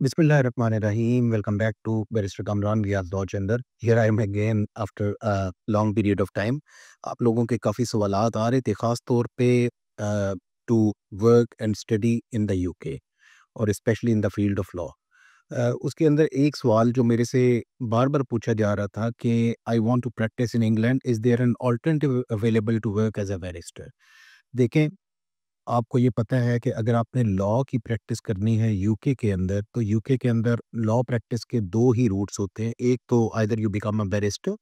Bismillahirrahmanirrahim. Welcome back to Barrister Kamran Riyaz Law Chandar. Here I am again after a long period of time. आप लोगों के काफ़ी सवालात आ रहे थे ख़ास तौर पे to work and study in the UK और specially in the field of law. उसके अंदर एक सवाल जो मेरे से बार-बार पूछा जा रहा था कि I want to practise in England, is there an alternative available to work as a barrister? देखें, आपको ये पता है कि अगर आपने लॉ की प्रैक्टिस करनी है यूके के अंदर, तो यूके के अंदर लॉ प्रैक्टिस के 2 ही रूट्स होते हैं। एक तो either you become a barrister,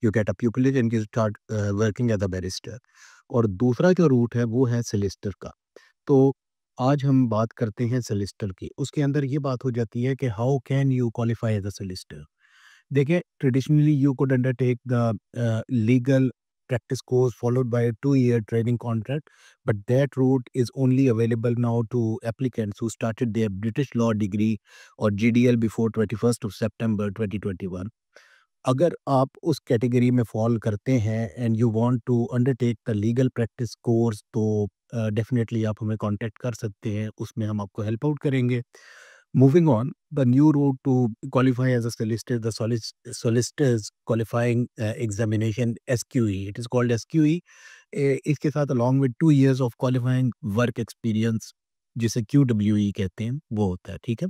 you get a pupillage and you start working as a barrister, और दूसरा जो रूट है वो है सॉलिसिटर का। तो आज हम बात करते हैं सॉलिसिटर की। उसके अंदर ये बात हो जाती है कि how can you qualify as a solicitor? देखिए, traditionally you could undertake the legal practice course followed by a 2-year training contract, but that route is only available now to applicants who started their British law degree or GDL before 21st of September 2021. अगर आप उस category में fall करते हैं and you want to undertake the legal practice course, तो definitely आप हमें contact कर सकते हैं, उसमें हम आपको हेल्प आउट करेंगे। Moving on, the new route to qualify as a solicitor, the solicitors qualifying examination SQE. It is called SQE. इसके साथ along with 2 years of qualifying work experience, जिसे QWE कहते हैं, वो होता है, ठीक है।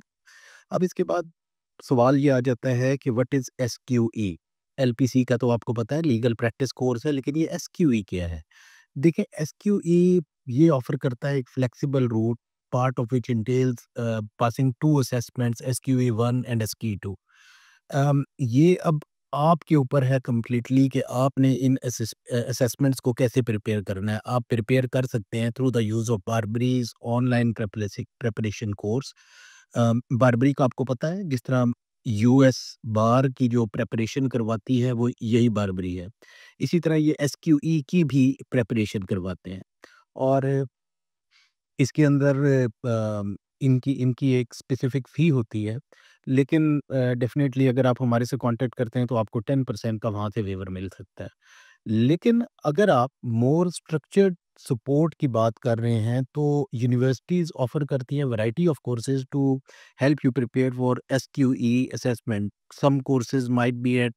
अब इसके बाद सवाल ये आ जाता है कि व्हाट इज SQE? LPC का तो आपको पता है, लीगल प्रैक्टिस कोर्स है, लेकिन ये SQE क्या है? देखिए, SQE ये ऑफर करता है एक flexible route, part of which entails passing to assessments, SQE 1 and SQE 2। ये अब आपके ऊपर है कंप्लीटली कि आपने इन असेसमेंट्स को कैसे प्रिपेयर करना है। आप प्रिपेयर कर सकते हैं through the use of Barbri's online preparation course. Barbri का आपको पता है, जिस तरह यूएस बार की जो प्रेपरेशन करवाती है वो यही बारबरी है। इसी तरह ये SQE की भी प्रेपरेशन करवाते हैं, और इसके अंदर इनकी इनकी एक स्पेसिफिक फ़ी होती है, लेकिन डेफ़िनेटली अगर आप हमारे से कॉन्टैक्ट करते हैं तो आपको 10% का वहाँ से वेवर मिल सकता है। लेकिन अगर आप मोर स्ट्रक्चर्ड सपोर्ट की बात कर रहे हैं, तो यूनिवर्सिटीज़ ऑफ़र करती हैं variety of courses to help you prepare for SQE assessment. Some courses might be at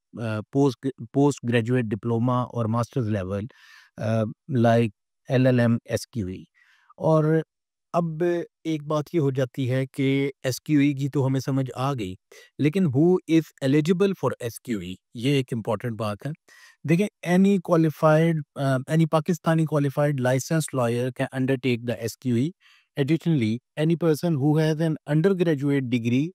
post graduate diploma और masters level, like LLM SQE। और अब एक बात ये हो जाती है कि SQE की तो हमें समझ आ गई, लेकिन who is eligible for SQE, ये एक इम्पॉर्टेंट बात है। देखिए, any Pakistani qualified licensed lawyer can undertake the SQE. Additionally, any person who has an undergraduate degree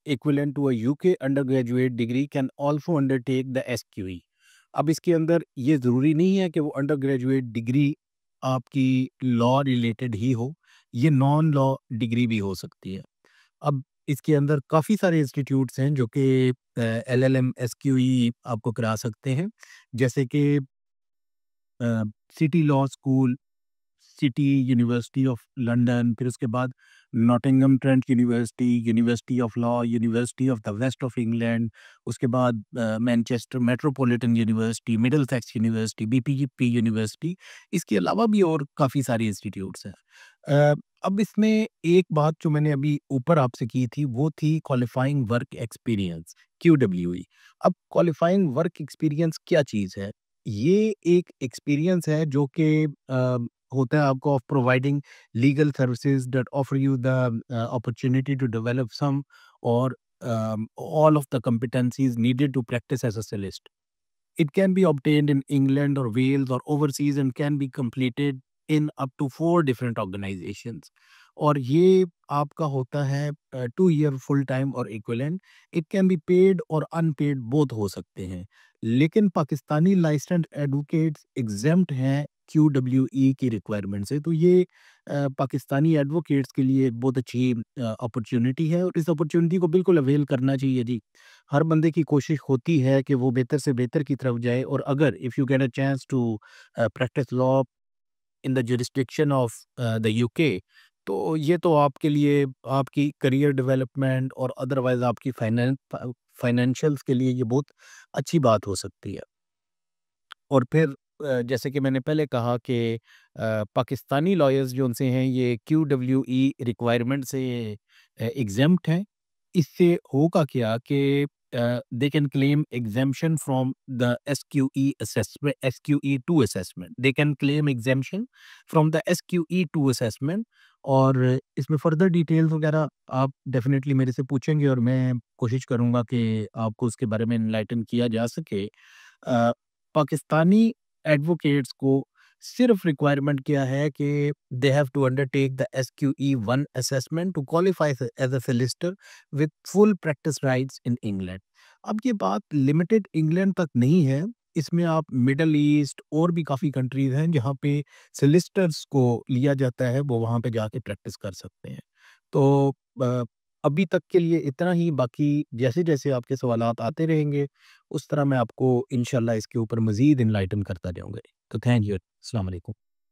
equivalent to a UK undergraduate degree can also undertake the SQE. अब इसके अंदर ये ज़रूरी नहीं है कि वो अंडरग्रेजुएट डिग्री आपकी लॉ रिलेटेड ही हो, ये नॉन लॉ डिग्री भी हो सकती है। अब इसके अंदर काफ़ी सारे इंस्टीट्यूट्स हैं जो कि LLM SQE आपको करा सकते हैं, जैसे कि City Law School, City University of London, फिर उसके बाद Nottingham Trent University, University of Law, University of the West of England, उसके बाद Manchester Metropolitan University, Middlesex University, BPP university. इसके अलावा भी और काफ़ी सारे इंस्टीट्यूट्स हैं। अब इसमें एक बात जो मैंने अभी ऊपर आपसे की थी, वो थी क्वालिफाइंग वर्क एक्सपीरियंस, QWE। अब क्वालिफाइंग वर्क एक्सपीरियंस क्या चीज़ है? ये एक एक्सपीरियंस है जो कि होता है आपको of providing legal services that offer you the opportunity to develop some और all of the competencies needed to practice as a solicitor. It can be obtained in England or Wales or overseas and can be completed in up to 4 different organizations. और ये आपका होता है 2 year full time और equivalent. It can be paid और unpaid both हो सकते हैं, लेकिन पाकिस्तानी लाइसेंस्ड एडवोकेट्स एग्जेम्प्ट हैं QWE की रिक्वायरमेंट से। तो ये पाकिस्तानी एडवोकेट्स के लिए एक बहुत अच्छी अपॉर्चुनिटी है, और इस अपॉर्चुनिटी को बिल्कुल अवेल करना चाहिए जी। हर बंदे की कोशिश होती है कि वो बेहतर से बेहतर की तरफ जाए, और अगर if you get a chance to practise law in the jurisdiction of the UK, तो ये तो आपके लिए आपकी करियर डेवलपमेंट और अदरवाइज आपकी फाइनेंशियल्स के लिए ये बहुत अच्छी बात हो सकती है। और फिर जैसे कि मैंने पहले कहा कि पाकिस्तानी लॉयर्स जो उनसे हैं, ये QWE रिक्वायरमेंट से एग्जेम्प्ट हैं, इससे होगा क्या कि they can claim exemption from the SQE assessment, SQE2 assessment. They can claim exemption from the SQE2 assessment. और इसमें फर्दर डिटेल्स वगैरह आप डेफिनेटली मेरे से पूछेंगे और मैं कोशिश करूँगा कि आपको उसके बारे में एनलाइटन किया जा सके। पाकिस्तानी एडवोकेट्स को सिर्फ रिक्वायरमेंट क्या है कि they have to undertake the SQE1 assessment to qualify as a solicitor with full practice rights in England. अब ये बात लिमिटेड इंग्लैंड तक नहीं है, इसमें आप मिडल ईस्ट और भी काफ़ी कंट्रीज़ हैं जहाँ पे सोलिसिटर्स को लिया जाता है, वो वहाँ पे जाके प्रैक्टिस कर सकते हैं। तो अभी तक के लिए इतना ही, बाकी जैसे-जैसे आपके सवालात आते रहेंगे, उस तरह मैं आपको इंशाल्लाह इसके ऊपर मज़ीद एनलाइटन करता जाऊँगा। तो थैंक यू। अस्सलाम वालेकुम।